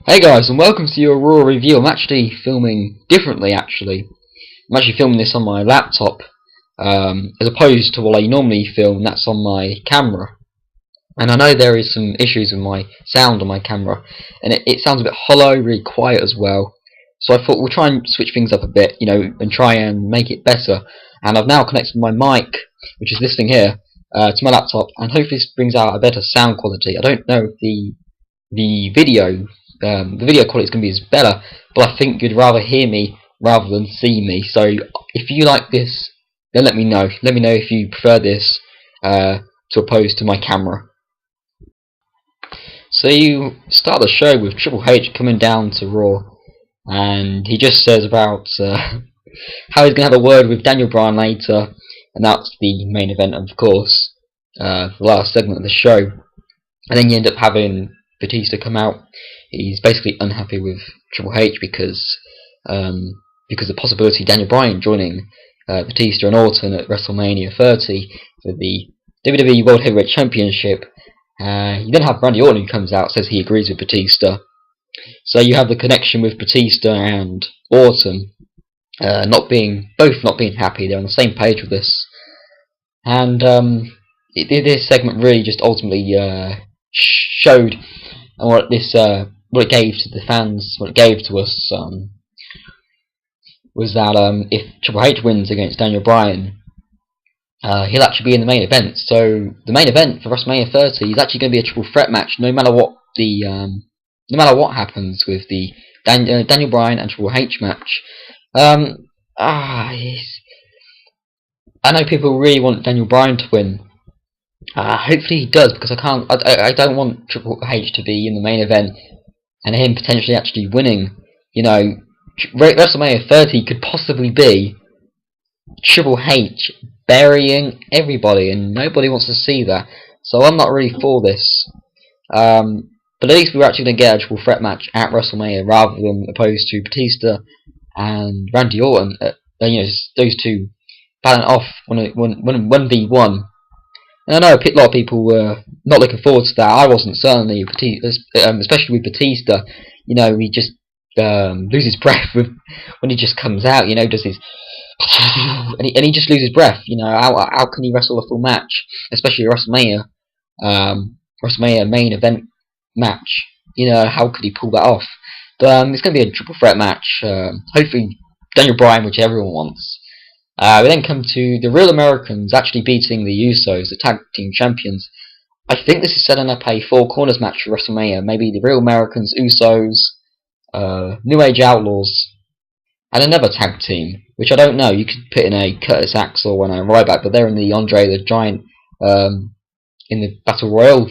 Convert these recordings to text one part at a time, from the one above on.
Hey guys, and welcome to your Raw review. I'm actually filming differently, actually. I'm actually filming this on my laptop, as opposed to what I normally film, and that's on my camera. And I know there is some issues with my sound on my camera, and it sounds a bit hollow, really quiet as well. So I thought we'll try and switch things up a bit, and try and make it better. And I've now connected my mic, which is this thing here, to my laptop, and hopefully this brings out a better sound quality. I don't know if the video quality is going to be better, but I think you'd rather hear me rather than see me. So if you like this, then let me know. Let me know if you prefer this to opposed to my camera. So you start the show with Triple H coming down to Raw, and he just says about how he's going to have a word with Daniel Bryan later, and that's the main event, of course, the last segment of the show. And then you end up having Batista come out. He's basically unhappy with Triple H because the possibility of Daniel Bryan joining Batista and Orton at WrestleMania 30 for the WWE World Heavyweight Championship. You then have Randy Orton who comes out, says he agrees with Batista. So you have the connection with Batista and Orton both not being happy. They're on the same page with this, and this segment really just ultimately showed what it gave to the fans, what it gave to us, was that if Triple H wins against Daniel Bryan, he'll actually be in the main event. So the main event for WrestleMania 30 is actually going to be a triple threat match, no matter what happens with the Daniel Bryan and Triple H match. I know people really want Daniel Bryan to win. Hopefully he does, because I don't want Triple H to be in the main event and him potentially actually winning. WrestleMania 30 could possibly be Triple H burying everybody, and nobody wants to see that. So I'm not really for this. But at least we're actually going to get a triple threat match at WrestleMania rather than opposed to Batista and Randy Orton. Those two battling off 1v1. And I know a lot of people were not looking forward to that. I wasn't, certainly, especially with Batista. He just loses breath when he just comes out. Does his and he just loses breath. How can he wrestle a full match, especially a WrestleMania main event match? How could he pull that off? But it's going to be a triple threat match. Hopefully, Daniel Bryan, which everyone wants. We then come to the Real Americans actually beating the Usos, the tag team champions. I think this is setting up a four corners match for WrestleMania. Maybe the Real Americans, Usos, New Age Outlaws, and another tag team, which I don't know. You could put in a Curtis Axel and a Ryback, but they're in the Andre the Giant in the Battle Royale.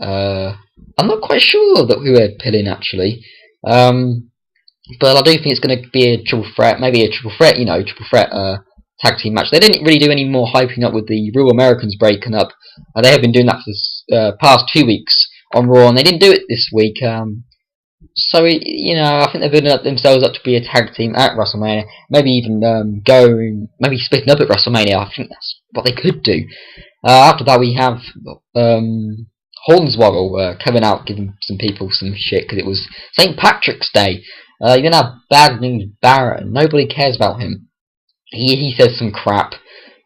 I'm not quite sure who they're putting actually. But I do think it's going to be a triple threat, tag team match. They didn't really do any more hyping up with the Real Americans breaking up. They have been doing that for the past 2 weeks on Raw, and they didn't do it this week. So I think they're building themselves up to be a tag team at WrestleMania. Maybe even maybe splitting up at WrestleMania. I think that's what they could do. After that, we have Hornswoggle coming out, giving some people some shit because it was St. Patrick's Day. You're going to have Bad News Barrett, and nobody cares about him. He says some crap.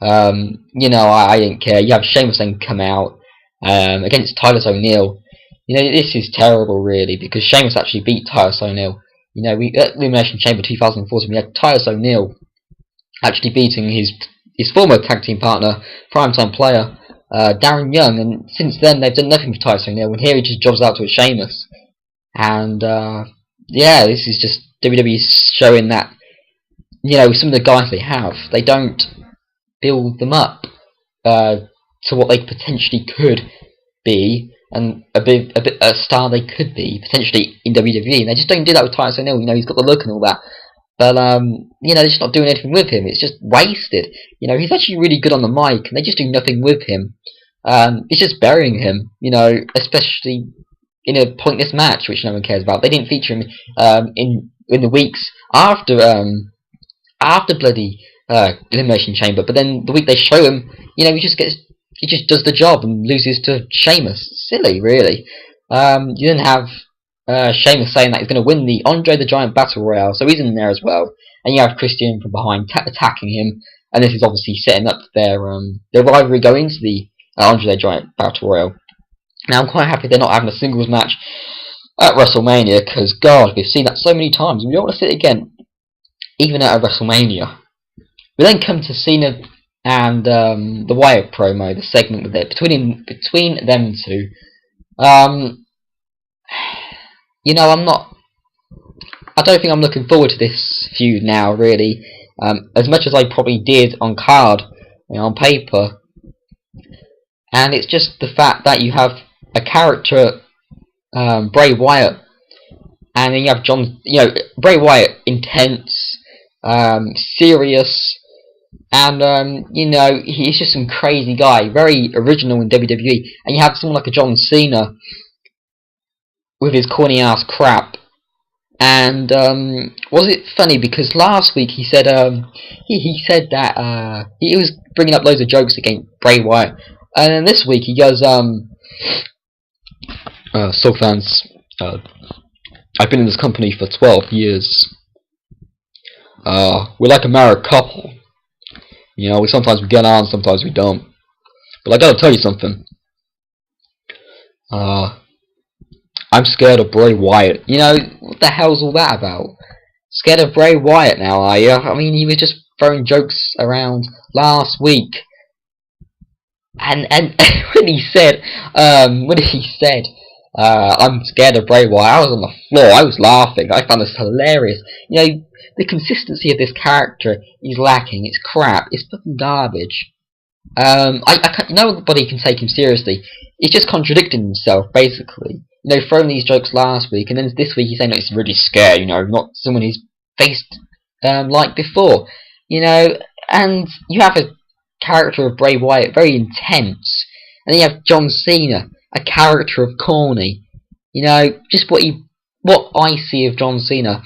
I didn't care. You have Sheamus then come out against Titus O'Neil. This is terrible, really, because Sheamus actually beat Titus O'Neil. At Elimination Chamber 2014, we had Titus O'Neil actually beating his former tag team partner, primetime player, Darren Young, and since then they've done nothing for Titus O'Neil, and here he just jobs out to a Sheamus. And this is just WWE showing that, some of the guys they have, they don't build them up to what they potentially could be, and a star they could be, potentially in WWE. And they just don't do that with Titus O'Neil. He's got the look and all that. But, they're just not doing anything with him. It's just wasted. He's actually really good on the mic, and they just do nothing with him. It's just burying him, especially in a pointless match, which no one cares about. They didn't feature him in the weeks after bloody Elimination Chamber, but then the week they show him, he just does the job and loses to Sheamus. Silly, really. You then have Sheamus saying that he's going to win the Andre the Giant Battle Royale, so he's in there as well. And you have Christian from behind attacking him, and this is obviously setting up their rivalry going into the Andre the Giant Battle Royale. Now I'm quite happy they're not having a singles match at WrestleMania, because God, we've seen that so many times. We don't want to see it again, even at a WrestleMania. We then come to Cena and the Wyatt promo, the segment with it between them two. You know, I don't think I'm looking forward to this feud now, really. As much as I probably did on card, on paper. And it's just the fact that you have a character, Bray Wyatt, and then you have Bray Wyatt, intense, serious, and he's just some crazy guy, very original in WWE. And you have someone like a John Cena with his corny ass crap. And was it funny because last week he said he said that he was bringing up loads of jokes against Bray Wyatt, and then this week he goes so fans, I've been in this company for 12 years. We're like a married couple. Sometimes we get on, sometimes we don't. But I gotta tell you something. I'm scared of Bray Wyatt. What the hell's all that about? Scared of Bray Wyatt now, are you? I mean, he was just throwing jokes around last week. And when he said, I'm scared of Bray Wyatt, I was on the floor, I was laughing, I found this hilarious. The consistency of this character is lacking, it's crap, it's fucking garbage. Nobody can take him seriously. He's just contradicting himself, basically. Throwing these jokes last week, and then this week he's saying that he's really scared, not someone he's faced like before. And you have a character of Bray Wyatt, very intense, and then you have John Cena, a character of corny. Just what I see of John Cena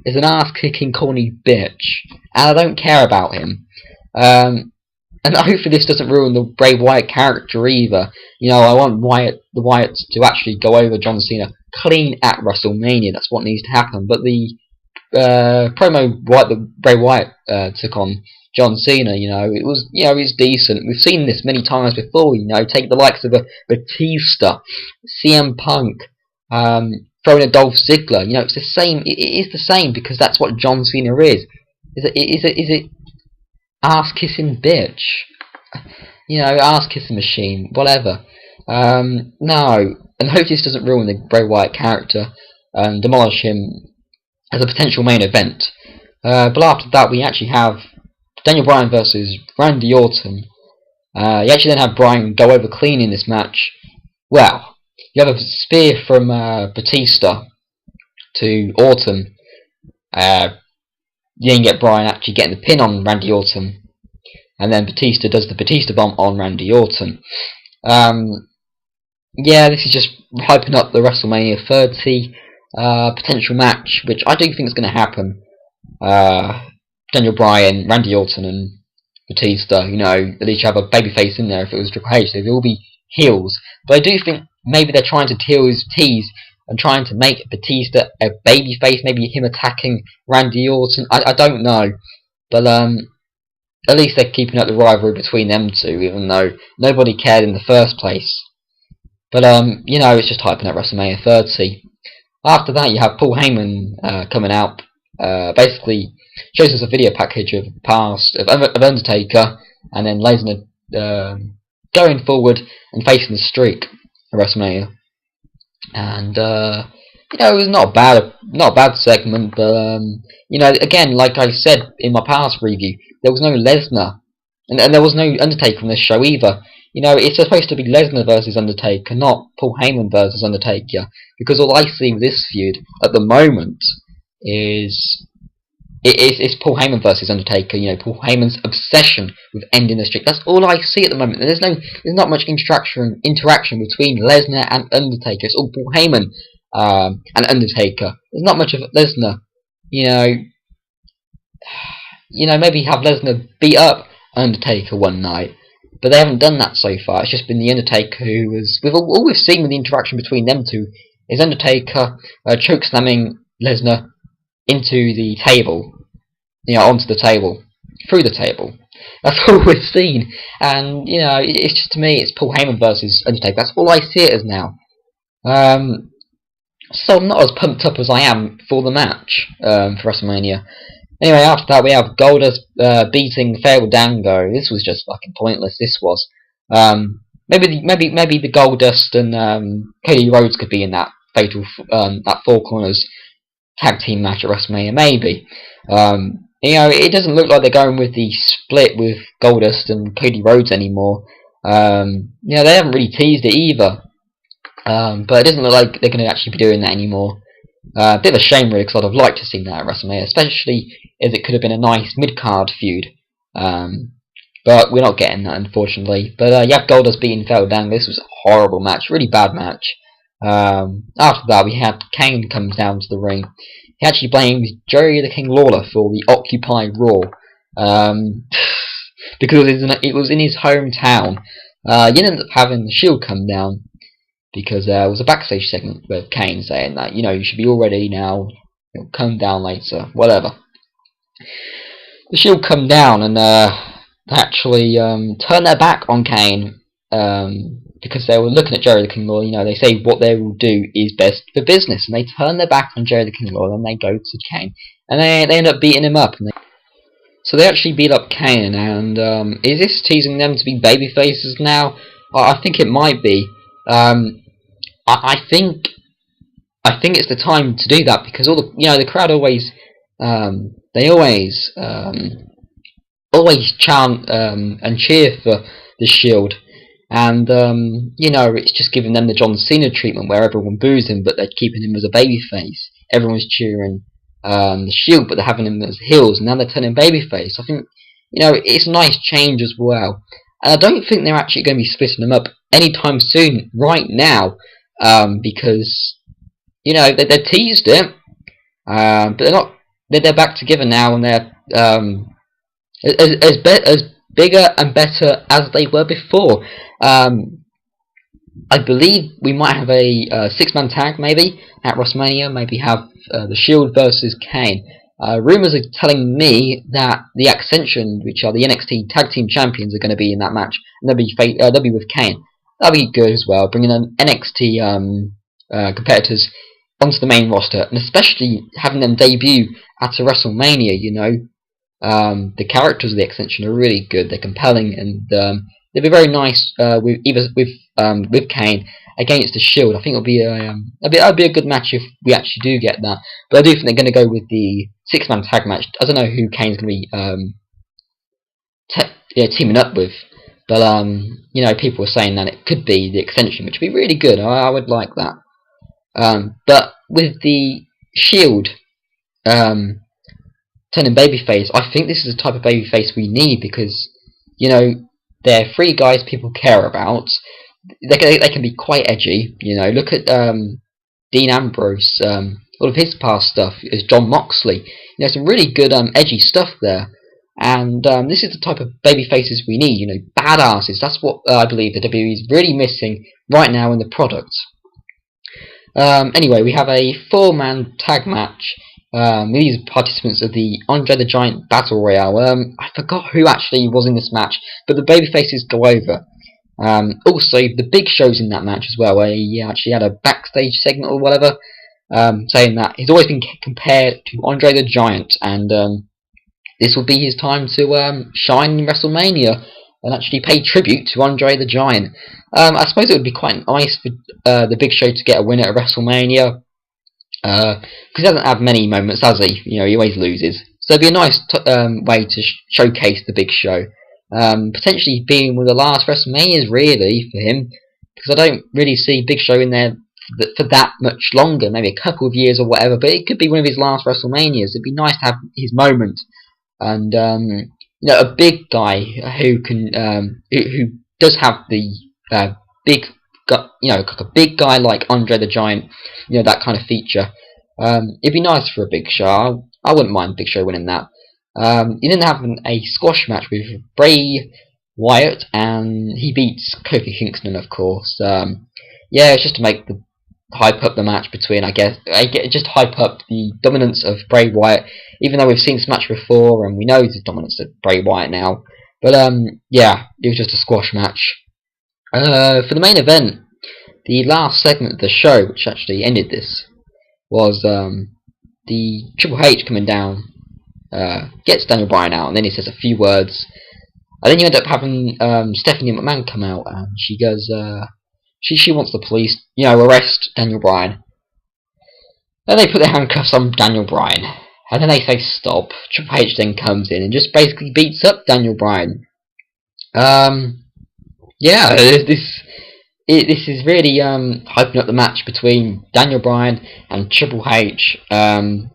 is an ass-kicking corny bitch, and I don't care about him. And hopefully this doesn't ruin the Bray Wyatt character either. I want the Wyatts to actually go over John Cena clean at WrestleMania. That's what needs to happen. But the promo that Bray Wyatt took on John Cena, it was decent. We've seen this many times before. Take the likes of a Batista, CM Punk, throwing a Dolph Ziggler. It's the same. It is the same because that's what John Cena is. Is it ass-kissing bitch? Ass-kissing machine, whatever. No. And hopefully this doesn't ruin the Bray Wyatt character and demolish him as a potential main event. But after that we actually have Daniel Bryan versus Randy Orton. You actually then have Bryan go over clean in this match. Well, you have a spear from Batista to Orton. You then get Bryan actually getting the pin on Randy Orton, and then Batista does the Batista bomb on Randy Orton. Yeah, this is just hyping up the WrestleMania 30 potential match, which I do think is going to happen. Daniel Bryan, Randy Orton, and Batista. At least you have a babyface in there if it was Triple H, so they'll all be heels. But I do think maybe they're trying to tease and trying to make Batista a babyface, maybe him attacking Randy Orton. I don't know. But at least they're keeping up the rivalry between them two, even though nobody cared in the first place. But it's just hyping up WrestleMania 30. After that, you have Paul Heyman coming out. Basically, shows us a video package of the past of Undertaker, and then Lesnar going forward and facing the streak at WrestleMania. And it was not a bad segment, but again, like I said in my past review, there was no Lesnar, and there was no Undertaker on this show either. It's supposed to be Lesnar versus Undertaker, not Paul Heyman versus Undertaker, because all I see with this feud at the moment is it's Paul Heyman versus Undertaker. Paul Heyman's obsession with ending the streak. That's all I see at the moment. There's not much interaction between Lesnar and Undertaker. It's all Paul Heyman and Undertaker. There's not much of Lesnar. Maybe have Lesnar beat up Undertaker one night, but they haven't done that so far. It's just been the Undertaker who was. All we've seen with the interaction between them two is Undertaker chokeslamming Lesnar into the table, onto the table, through the table. That's all we've seen, and it's just, to me, it's Paul Heyman versus Undertaker. That's all I see it as now. So I'm not as pumped up as I am for the match for WrestleMania. Anyway, after that we have Goldust beating Fandango. This was just fucking pointless. This was. Maybe the Goldust and Cody Rhodes could be in that fatal that Four Corners tag team match at WrestleMania. Maybe. It doesn't look like they're going with the split with Goldust and Cody Rhodes anymore. They haven't really teased it either. But it doesn't look like they're going to actually be doing that anymore. A bit of a shame, really, because I'd have liked to see that at WrestleMania, especially as it could have been a nice mid-card feud. But we're not getting that, unfortunately. But you have Goldust beating Fandango. This was a horrible match, really bad match. After that, we had Kane comes down to the ring. He actually blames Jerry the King Lawler for the Occupy Raw, because it was in his hometown. He ended up having the Shield come down, because there was a backstage segment with Kane saying that, you should be all ready now, come down later, whatever. The Shield come down and actually turn their back on Kane, because they were looking at Jerry the King Lawler. They say what they will do is best for business, and they turn their back on Jerry the King Lawler and they go to Kane, and they end up beating him up. So they actually beat up Kane, and is this teasing them to be babyfaces now? I think it might be. I think it's the time to do that, because all the crowd always always chant and cheer for the Shield, and it's just giving them the John Cena treatment where everyone boos him but they're keeping him as a babyface. Everyone's cheering the Shield, but they're having him as heels, and now they're turning babyface. I think it's a nice change as well, and I don't think they're actually going to be splitting them up anytime soon right now, because they teased it, but they're not. They're back together now, and they're as bigger and better as they were before. I believe we might have a six-man tag maybe at WrestleMania. Maybe have the Shield versus Kane. Rumours are telling me that the Ascension, which are the NXT Tag Team Champions, are going to be in that match, and they'll be with Kane. That'll be good as well, bringing in NXT competitors onto the main roster, and especially having them debut at a WrestleMania. The characters of the Ascension are really good. They're compelling, and they'll be very nice with Kane against the Shield. I think it'll be a good match if we actually do get that. But I do think they're going to go with the six-man tag match. I don't know who Kane's going to be teaming up with, but people are saying that it could be the Ascension, which would be really good. I would like that. But with the Shield turning babyface, I think this is the type of babyface we need, because they're three guys people care about. They can be quite edgy. Look at Dean Ambrose, all of his past stuff is John Moxley. Some really good edgy stuff there. And this is the type of baby faces we need, badasses. That's what I believe the WWE is really missing right now in the product. Anyway, we have a four-man tag match. These participants of the Andre the Giant Battle Royale. I forgot who actually was in this match, but the baby faces go over. Also, the Big Show's in that match as well, where he actually had a backstage segment or whatever, saying that he's always been compared to Andre the Giant, and this will be his time to shine in WrestleMania and actually pay tribute to Andre the Giant. I suppose it would be quite nice for the Big Show to get a win at WrestleMania, because he doesn't have many moments, does he? He always loses. So it'd be a nice way to showcase the Big Show. Potentially being one of the last WrestleManias, really, for him, because I don't really see Big Show in there for that much longer, maybe a couple of years or whatever, but it could be one of his last WrestleManias. It'd be nice to have his moment, and a big guy who can who does have the big like a big guy like Andre the Giant, that kind of feature. It'd be nice for a Big Show. I wouldn't mind Big Show winning that. He didn't have a squash match with Bray Wyatt, and he beats Kofi Kingston, of course. It's just to make the hype up the match between, just hype up the dominance of Bray Wyatt, even though we've seen this match before and we know the dominance of Bray Wyatt now. But yeah, it was just a squash match. For the main event, the last segment of the show, which actually ended this, was the Triple H coming down, gets Daniel Bryan out, and then he says a few words. And then you end up having Stephanie McMahon come out, and she goes, she wants the police, arrest Daniel Bryan. Then they put their handcuffs on Daniel Bryan, and then they say stop. Triple H then comes in and just basically beats up Daniel Bryan. Yeah, this is really hyping up the match between Daniel Bryan and Triple H. I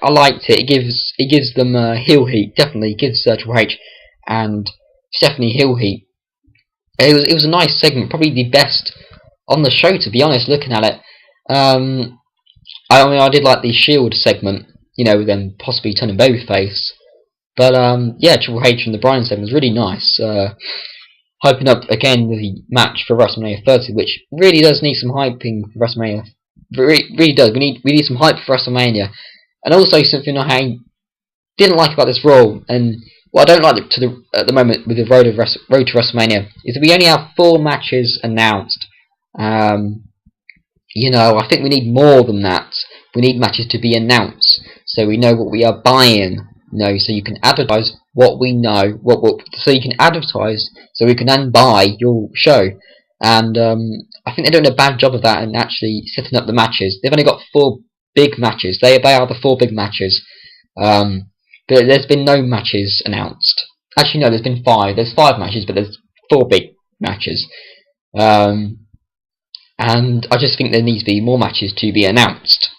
liked it. It gives them heel heat. Definitely gives Triple H and Stephanie heel heat. It was a nice segment, probably the best on the show, to be honest. Looking at it, I did like the Shield segment, them possibly turning babyface. But yeah, Triple H and the Bryan segment was really nice. Hyping up again the match for WrestleMania 30, which really does need some hyping for WrestleMania. Really does. We need some hype for WrestleMania, and also something I didn't like about this Raw, and what I don't like at the moment with the road to WrestleMania is that we only have 4 matches announced. I think we need more than that. We need matches to be announced, so we know what we are buying. So you can advertise what we know. So you can advertise, so we can then buy your show. And I think they're doing a bad job of that and actually setting up the matches. They've only got 4 big matches. They are the 4 big matches. But there's been no matches announced. Actually, no, there's been 5. There's 5 matches, but there's 4 big matches. And I just think there needs to be more matches to be announced.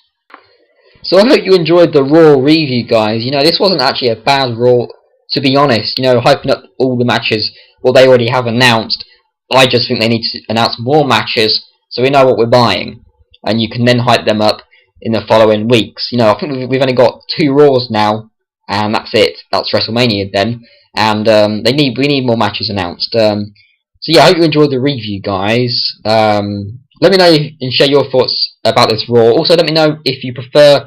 So I hope you enjoyed the Raw review, guys. This wasn't actually a bad Raw, to be honest. Hyping up all the matches, what they already have announced. I just think they need to announce more matches so we know what we're buying, and you can then hype them up in the following weeks. I think we've only got 2 Raws now, and that's it. That's WrestleMania then, and we need more matches announced. So yeah, I hope you enjoyed the review, guys. Let me know and share your thoughts about this Raw. Also, let me know if you prefer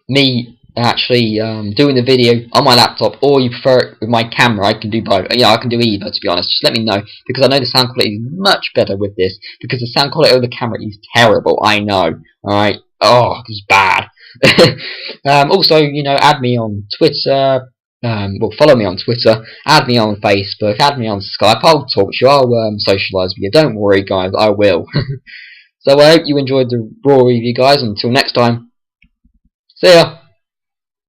me actually doing the video on my laptop, or you prefer it with my camera. I can do both. I can do either, to be honest. Just let me know, because I know the sound quality is much better with this, because the sound quality of the camera is terrible. I know. Alright. Oh, it's bad. Also, add me on Twitter. Follow me on Twitter, add me on Facebook, add me on Skype. I'll talk to you, I'll socialise with you. Don't worry, guys, I will. So I hope you enjoyed the Raw review, guys. Until next time, see ya.